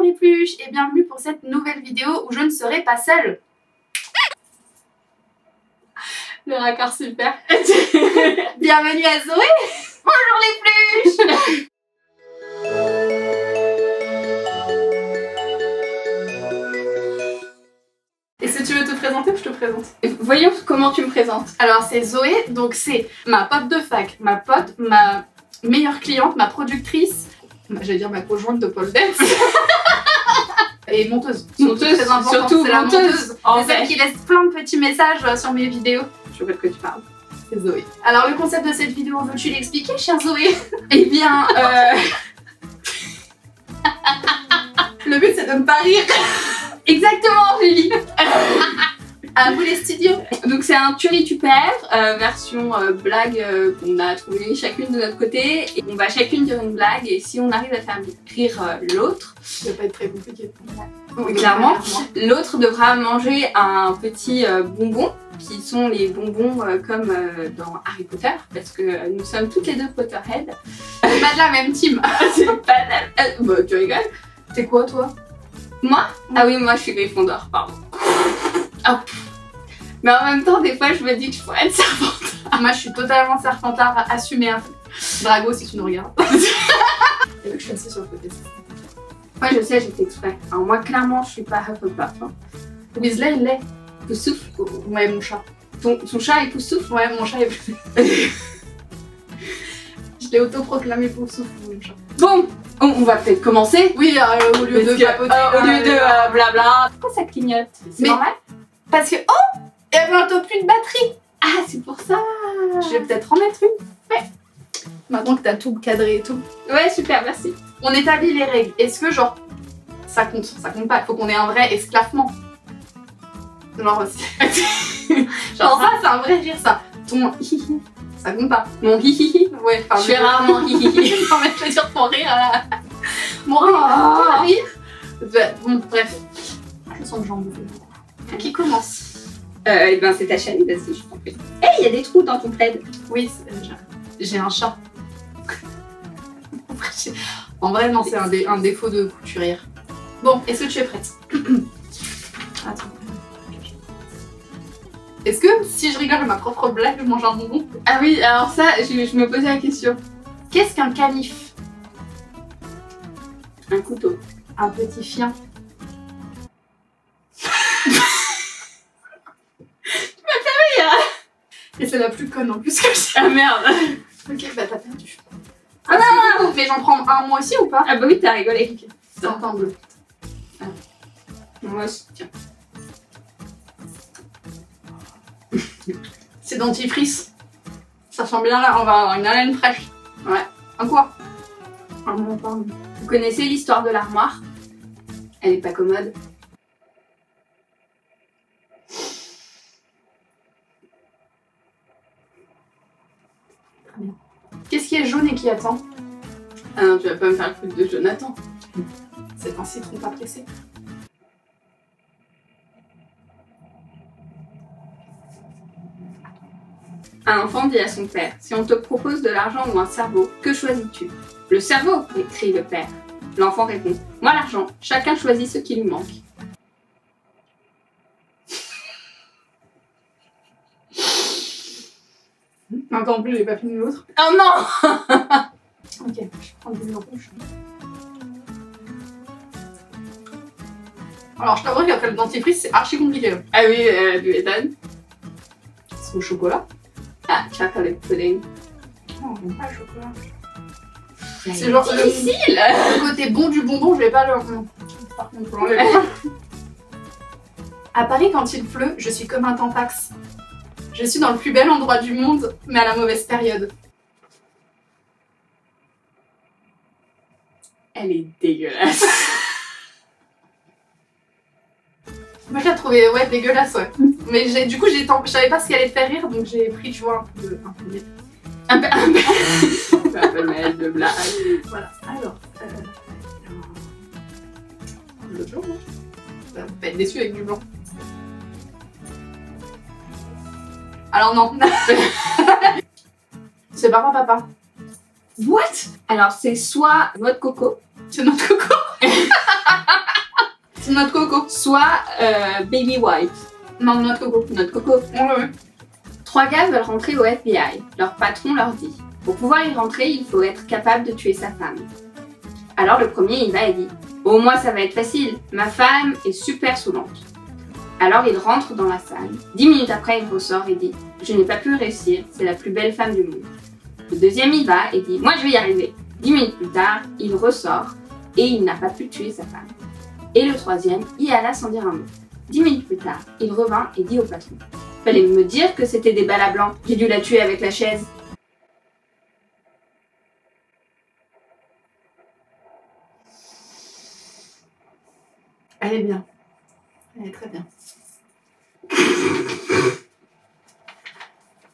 Bonjour les pluches et bienvenue pour cette nouvelle vidéo où je ne serai pas seule. Le raccord super. Bienvenue à Zoé. Bonjour les pluches. Est-ce que tu veux te présenter ou je te présente? Voyons comment tu me présentes. Alors c'est Zoé, donc c'est ma pote de fac, ma pote, ma meilleure cliente, ma productrice, j'allais dire ma conjointe de pole dance. Et monteuse. Monteuse, très important, surtout c'est la monteuse. C'est celle qui laisse plein de petits messages sur mes vidéos. Je vois de quoi tu parles. C'est Zoé. Alors le concept de cette vidéo, veux-tu l'expliquer, chère Zoé? Eh bien, Le but c'est de ne pas rire. exactement, Julie. À vous les studios. Donc c'est un tuerie tu perds, version blague qu'on a trouvé chacune de notre côté. Et on va chacune dire une blague et si on arrive à faire rire l'autre, Ça va pas être très compliqué. clairement, l'autre devra manger un petit bonbon, qui sont les bonbons comme dans Harry Potter, parce que nous sommes toutes les deux Potterhead. C'est pas de la même team. C'est pas la... bah, tu rigoles. T'es quoi toi? Moi? Ah oui, moi je suis Gryffondor, pardon. Oh. Mais en même temps, des fois je me dis que je pourrais être Serpentard. Moi je suis totalement Serpentard, assumée. Drago si tu nous regardes. T'as vu que je suis assise sur le côté. Ouais, je sais, j'ai fait exprès. Alors moi, clairement, je suis pas Hufflepuff. Hein. Weasley il l'est. Poussouf. Ouais, mon chat. Ton chat est Poussouf? Ouais, mon chat est... Je l'ai autoproclamé Poussouf, mon chat. Bon, on va peut-être commencer. Oui, au lieu de papoter. Au lieu de blabla. Pourquoi ça clignote? C'est Mais- normal? Parce que... Oh! Il y a bientôt plus de batterie. Ah, c'est pour ça. Je vais peut-être en mettre une. Ouais. Maintenant que t'as tout cadré et tout. Ouais, super, merci. On établit les règles. Est-ce que genre... Ça compte pas. Il faut qu'on ait un vrai esclavement. Genre... Genre ça, c'est un vrai rire, ça. Ton hihi, ça compte pas. Mon hihihi. Ouais, enfin... Je fais rarement hihihi. Non mais je veux dire ton rire à la... Mon rire. Bon, bref. Je sens que j'en bouffe. Qui commence? Eh ben, c'est ta chaîne, vas-y, je t'en prie. Hey, il y a des trous dans ton plaid. Oui, j'ai un chat. En vrai, non, c'est un défaut de couturière. Bon, est-ce que tu es prête? Attends. Est-ce que si je rigole à ma propre blague, je mange un bonbon? Ah oui, alors ça, je me posais la question. Qu'est-ce qu'un calife? Un couteau. Un petit chien. Et c'est la plus conne en plus que j'ai. Ah merde. Ok, bah t'as perdu. Ah non, mais j'en prends un moi aussi ou pas? Ah bah oui, t'as rigolé. Ok, c'est un bleu. Ah. Moi aussi, tiens. C'est dentifrice. Ça sent bien là, on va avoir une haleine fraîche. Ouais. Un quoi? Un bon pain. Vous connaissez l'histoire de l'armoire? Elle est pas commode. Qu'est-ce qui est jaune et qui attend? Ah non, tu vas pas me faire le truc de Jonathan. C'est un citron pas pressé. Un enfant dit à son père, si on te propose de l'argent ou un cerveau, que choisis-tu? Le cerveau, crie le père. L'enfant répond, moi l'argent, chacun choisit ce qui lui manque. Encore en plus, j'ai pas fini l'autre. Oh non. Ok, je vais prendre des rouges. Alors, je t'avoue qu'après le dentifrice, c'est archi compliqué. Ah oui, tu m'étonnes. C'est au chocolat. Ah, chocolate pudding. Non, j'aime pas le chocolat. C'est genre difficile. Le côté bon du bonbon, je vais pas le... Par contre, je l'enlève. À Paris, quand il pleut, je suis comme un tampax. Je suis dans le plus bel endroit du monde, mais à la mauvaise période. Elle est dégueulasse. Moi, je l'ai trouvé ouais, dégueulasse, ouais. Mais du coup, je savais pas ce qui allait te faire rire, donc j'ai pris, tu vois, un peu mal de blague. Voilà, alors... le blanc, non? Vous va être déçu avec du blanc. Alors non. C'est papa. What? Alors c'est soit noix de coco. C'est notre coco. soit Baby White. Non, notre coco. Notre coco. Ouais. 3 gars veulent rentrer au FBI. Leur patron leur dit: pour pouvoir y rentrer, il faut être capable de tuer sa femme. Alors le premier il va et dit: oh, moi ça va être facile, ma femme est super saoulante. Alors il rentre dans la salle. 10 minutes après, il ressort et dit: je n'ai pas pu réussir, c'est la plus belle femme du monde. Le deuxième y va et dit: moi je vais y arriver. 10 minutes plus tard, il ressort et il n'a pas pu tuer sa femme. Et le troisième y alla sans dire un mot. 10 minutes plus tard, il revint et dit au patron: fallait me dire que c'était des balles à blanc, j'ai dû la tuer avec la chaise. Elle est bien. Elle est très bien.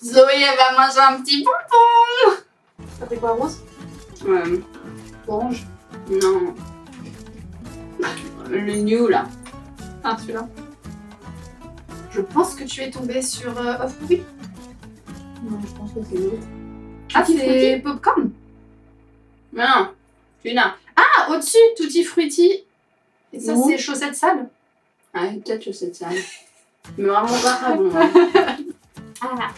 Zoé, elle va manger un petit bonbon. Ça fait quoi, rose? Orange? Non. Le new là. Ah, celui-là. Je pense que tu es tombée sur Off-Movie. Non, je pense que c'est l'autre. Ah, c'est Popcorn? Non, celui-là. Ah, au-dessus, Tutti Frutti. Et ça, c'est chaussettes sales. Ah, peut-être chaussettes sales. Mais vraiment pas bon. Ah.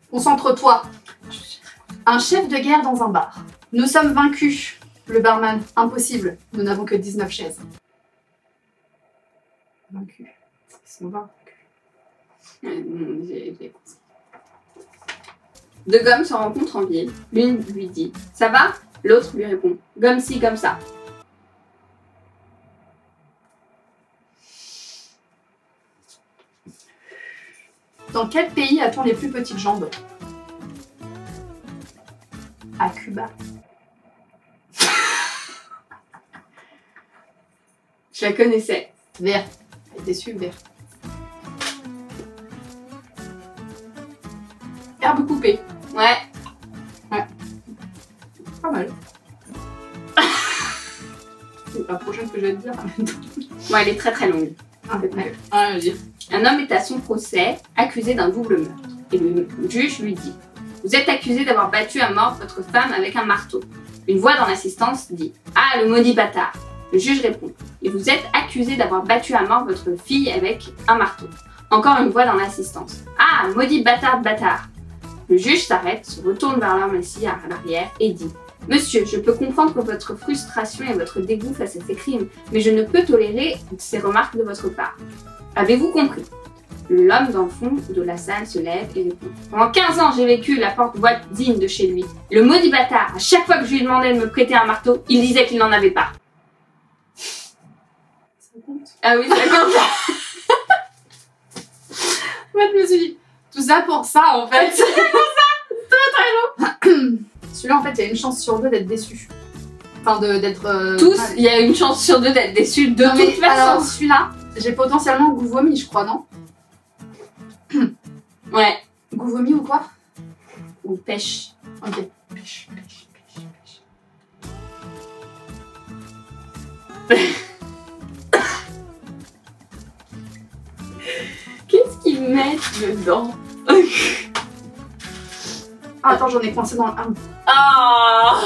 Concentre-toi. Un chef de guerre dans un bar. Nous sommes vaincus. Le barman, impossible. Nous n'avons que 19 chaises. Vaincus. Ils sont vaincus. Deux gommes se rencontrent en ville. L'une lui dit: ça va? L'autre lui répond: gomme ci, gomme ça. Dans quel pays a-t-on les plus petites jambes? À Cuba. Je la connaissais. Vert. Elle est déçue, vert. Herbe coupée. Ouais. Pas mal. C'est la prochaine que je vais te dire. Bon, elle est très très longue. Ouais, vas-y. Un homme est à son procès, accusé d'un double meurtre. Et le juge lui dit: vous êtes accusé d'avoir battu à mort votre femme avec un marteau. Une voix dans l'assistance dit: ah, le maudit bâtard. Le juge répond: et vous êtes accusé d'avoir battu à mort votre fille avec un marteau. Encore une voix dans l'assistance: ah, maudit bâtard, bâtard. Le juge s'arrête, se retourne vers l'homme assis à l'arrière et dit: monsieur, je peux comprendre votre frustration et votre dégoût face à ces crimes, mais je ne peux tolérer ces remarques de votre part. Avez-vous compris? L'homme dans le fond de la salle se lève et répond: pendant 15 ans, j'ai vécu la porte voisine de chez lui. Le maudit bâtard, à chaque fois que je lui demandais de me prêter un marteau, il disait qu'il n'en avait pas. Ça compte? Ah oui, ça compte. Ouais, je me suis dit, tout ça pour ça en fait. C'est pour ça. Très long. Celui-là, en fait, il y a une chance sur 2 d'être déçu. Enfin, d'être. Tous, il y a une chance sur 2 d'être déçus de non, toute façon. Alors, celui-là, j'ai potentiellement goût vomi, je crois, non? Ouais. Goût vomi ou quoi? Ou pêche. Ok. Pêche. Qu'est-ce qu'ils mettent dedans? Ah, attends, j'en ai coincé dans le arbre. Ah,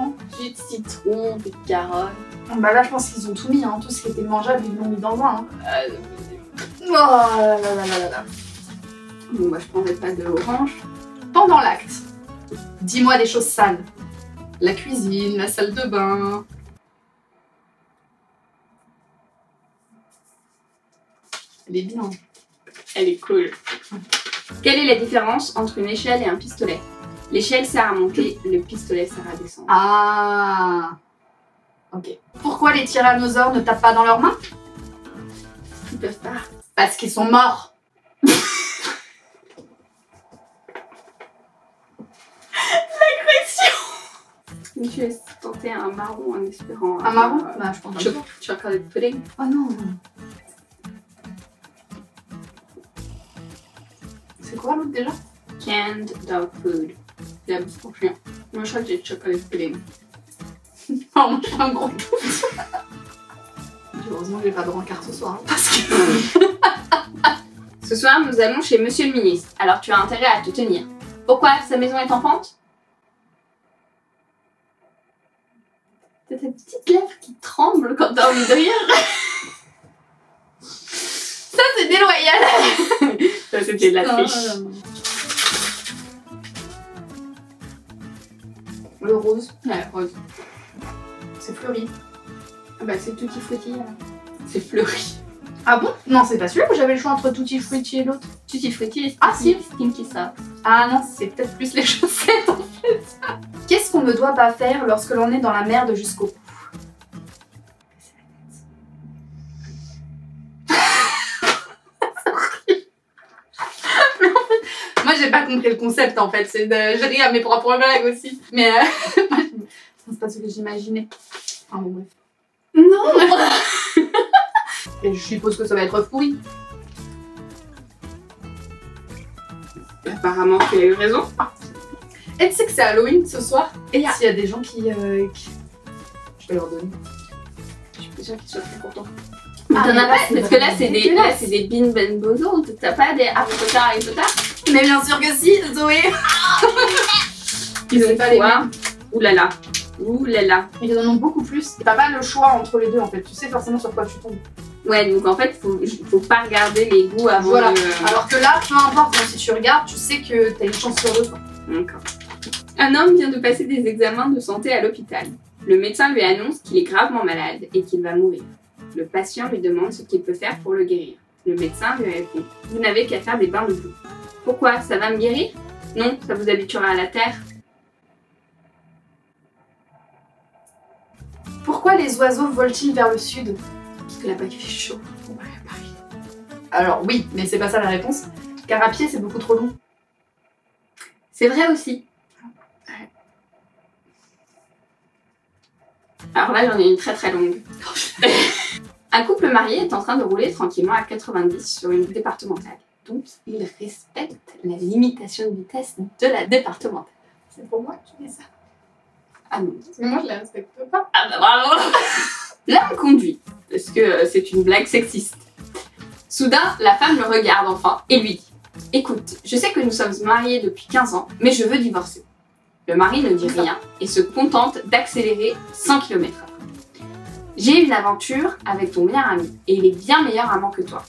Non. jus de citron, de carotte. Bah là, je pense qu'ils ont tout mis, hein. Tout ce qui était mangeable, ils l'ont mis dans un. Hein. Oh là là. Bon, bah, je prendrai pas de orange. Pendant l'acte, dis-moi des choses sales. La cuisine, la salle de bain. Elle est bien. Elle est cool. Quelle est la différence entre une échelle et un pistolet? L'échelle sert à monter, le pistolet sert à descendre. Ah. Ok. Pourquoi les tyrannosaures ne tapent pas dans leurs mains? Ils peuvent pas. Parce qu'ils sont morts. Je vais tenter un marron en espérant. Un marron? Bah, je pense pas. Chocolate pudding. Oh non. C'est quoi l'autre déjà? Canned dog food. J'aime trop chiant. Moi, je crois que j'ai chocolate pudding. Oh, moi, j'ai un gros doute. Heureusement que j'ai pas de rencard ce soir. Parce que... Ce soir, nous allons chez Monsieur le Ministre. Alors, tu as intérêt à te tenir. Pourquoi? Sa maison est en pente? T'as ta petite lèvre qui tremble quand t'as envie de rire. Ça, c'est déloyal. Ça, c'était de la triche. Le rose, Ouais, rose. c'est fleuri. Ah bah, c'est Tutti Frutti. C'est fleuri. Ah bon? Non, c'est pas celui où j'avais le choix entre Tutti Frutti et l'autre. Tutti Frutti et Ah, si. Stinky ça. Ah non, c'est peut-être plus les chaussettes en fait. Qu'est-ce qu'on ne doit pas faire lorsque l'on est dans la merde jusqu'au cou? Moi j'ai pas compris le concept en fait, je ris à mes propres blagues aussi. Mais moi, c'est pas ce que j'imaginais. Enfin bon bref. Non. Et je suppose que ça va être pourri. Apparemment, tu as eu raison. Et tu sais que c'est Halloween ce soir? Et il y a... S'il y a des gens qui... Je vais leur donner. Je suis sûre qu'ils soient très contents. Ah, T'en as mais là, pas, c'est parce que là c'est des, dégueulasse. Bin Ben Bozo, t'as pas des Harry Potter. Mais bien sûr que si, Zoé. Ils ont pas les quoi? Oulala. Oulala. Ils en ont beaucoup plus. Et t'as pas le choix entre les deux en fait. Tu sais forcément sur quoi tu tombes. Ouais, donc en fait, faut pas regarder les goûts avant Voilà. de... Alors que là, peu importe, même si tu regardes, tu sais que t'as une chance sur deux. Quoi. D'accord. Un homme vient de passer des examens de santé à l'hôpital. Le médecin lui annonce qu'il est gravement malade et qu'il va mourir. Le patient lui demande ce qu'il peut faire pour le guérir. Le médecin lui répond « Vous n'avez qu'à faire des bains de boue. » Pourquoi? Ça va me guérir? Non, ça vous habituera à la terre. Pourquoi les oiseaux volent-ils vers le sud? Parce que là-bas il fait chaud. On va à Paris. Alors oui, mais c'est pas ça la réponse. Car à pied, c'est beaucoup trop long. C'est vrai aussi. Alors là, j'en ai une très très longue. Un couple marié est en train de rouler tranquillement à 90 sur une départementale. Donc, il respecte la limitation de vitesse de la départementale. C'est pour moi que tu dis ça. Ah non. Parce que moi, je la respecte pas. Ah bah bravo. L'homme conduit, parce que c'est une blague sexiste. Soudain, la femme le regarde enfin et lui dit « Écoute, je sais que nous sommes mariés depuis 15 ans, mais je veux divorcer. » Le mari ne dit rien et se contente d'accélérer 100 km/h. « J'ai une aventure avec ton meilleur ami et il est bien meilleur amant que toi. »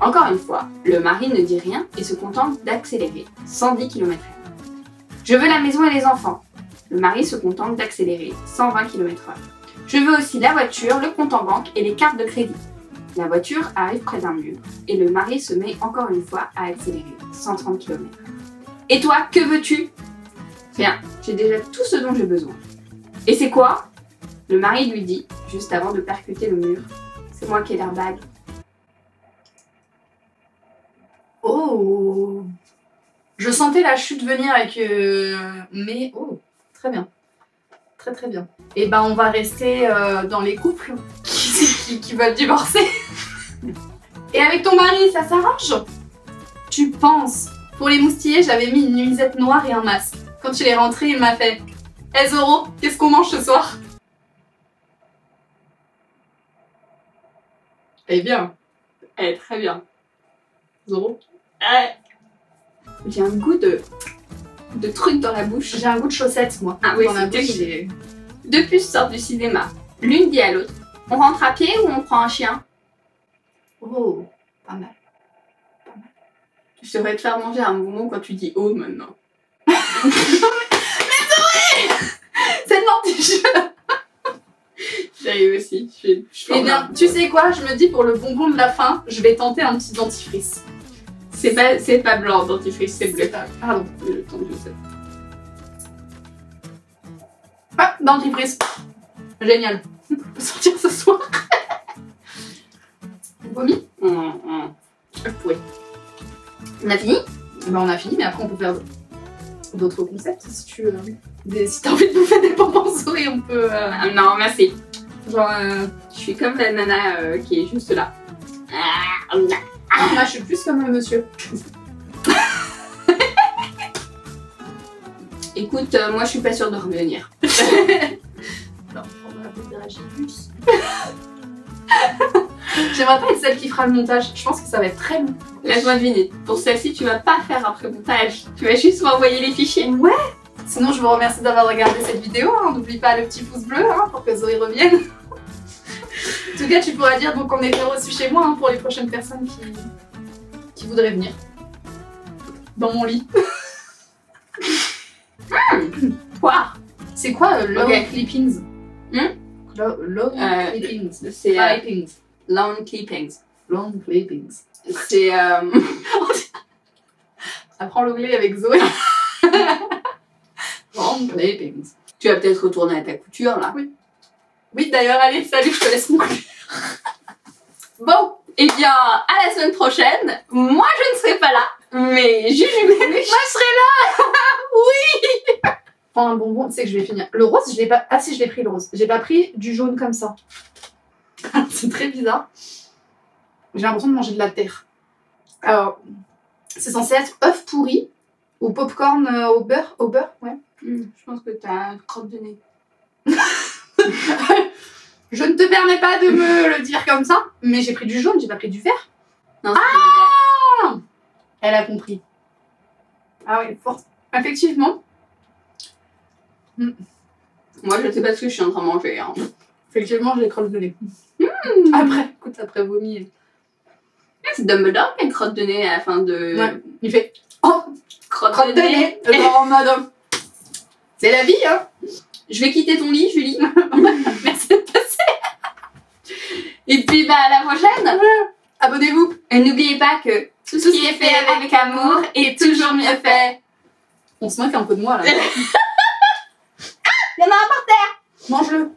Encore une fois, le mari ne dit rien et se contente d'accélérer 110 km/h. « Je veux la maison et les enfants. » Le mari se contente d'accélérer 120 km/h. « Je veux aussi la voiture, le compte en banque et les cartes de crédit. » La voiture arrive près d'un mur et le mari se met encore une fois à accélérer 130 km/h. « Et toi, que veux-tu » ? Rien, j'ai déjà tout ce dont j'ai besoin. « Et c'est quoi ?» Le mari lui dit, juste avant de percuter le mur, « C'est moi qui ai l'airbag. » Oh! Je sentais la chute venir avec... Mais... Oh! Très bien. Très très bien. Et ben on va rester dans les couples qui veulent divorcer. Et avec ton mari, ça s'arrange? Tu penses? Pour les moustillés, j'avais mis une nuisette noire et un masque. Quand il est rentré, il m'a fait « Hey Zoro, qu'est-ce qu'on mange ce soir ?» Eh bien. Eh, très bien. Zoro? J'ai un goût de truc dans la bouche. J'ai un goût de chaussettes, moi. Ah oui, dans la c'est bouche. terrible. Deux puces sortent du cinéma. L'une dit à l'autre, on rentre à pied ou on prend un chien? Oh, pas mal. Je devrais te faire manger un bonbon quand tu dis oh maintenant. C'est le morticheux. J'arrive aussi. Eh bien, tu sais quoi? Je me dis pour le bonbon de la fin, je vais tenter un petit dentifrice. C'est pas blanc, dentifrice, c'est bleu. Pardon. Le temps que je sais. Ah, dentifrice. Génial. On peut sortir ce soir. Vomi? Oui. On a fini? Ben, on a fini, mais après on peut faire d'autres concepts si tu si t'as envie de bouffer des bonbons souris, on peut. Non, merci. Genre. Je suis comme la nana qui est juste là. Là, je suis plus comme le monsieur. Écoute, moi je suis pas sûre de revenir. Non, on va appeler la Gibus. J'aimerais pas être celle qui fera le montage. Je pense que ça va être très long. Laisse-moi deviner. Pour celle-ci, tu vas pas faire un pré-montage. Tu vas juste m'envoyer les fichiers. Ouais, Sinon, je vous remercie d'avoir regardé cette vidéo. Hein. N'oublie pas le petit pouce bleu hein, pour que Zoé revienne. En tout cas, tu pourras dire donc on était reçu chez moi hein, pour les prochaines personnes qui voudraient venir. Dans mon lit. Poire. C'est quoi long clippings? Long clippings. C'est Clippings. long clippings. Long clippings. C'est Apprends l'anglais avec Zoé. Long clippings. Tu vas peut-être retourner à ta couture là. Oui. Oui, d'ailleurs, allez, salut, je te laisse conclure. Bon, eh bien, à la semaine prochaine. Moi, je ne serai pas là, mais Juju, moi, je serai là. Oui. Prends un bonbon, tu sais que je vais finir. Le rose, je l'ai pas. Ah si, je l'ai pris le rose. J'ai pas pris du jaune comme ça. C'est très bizarre. J'ai l'impression de manger de la terre. Alors, c'est censé être œuf pourri ou popcorn au beurre. Au beurre, ouais. Je pense que t'as crotte de nez. Je ne te permets pas de me le dire comme ça, mais j'ai pris du jaune, j'ai pas pris du vert. Non, c'est Ah, elle a compris. Ah oui, fort. Effectivement. Moi, je ne sais pas ce que je suis en train de manger. Hein. Effectivement, je les crotte de nez. Après, écoute, après vomi. C'est Dumbledore qui a une crotte de nez à la fin de... Ouais, il fait oh, Crotte de nez. Genre en mode. C'est la vie, hein. Je vais quitter ton lit, Julie. Merci de passer. Et puis, bah, à la prochaine. Abonnez-vous. Et n'oubliez pas que tout ce qui est fait avec amour est toujours mieux fait. On se moque un peu de moi, là. Il y en a un par terre. Mange-le.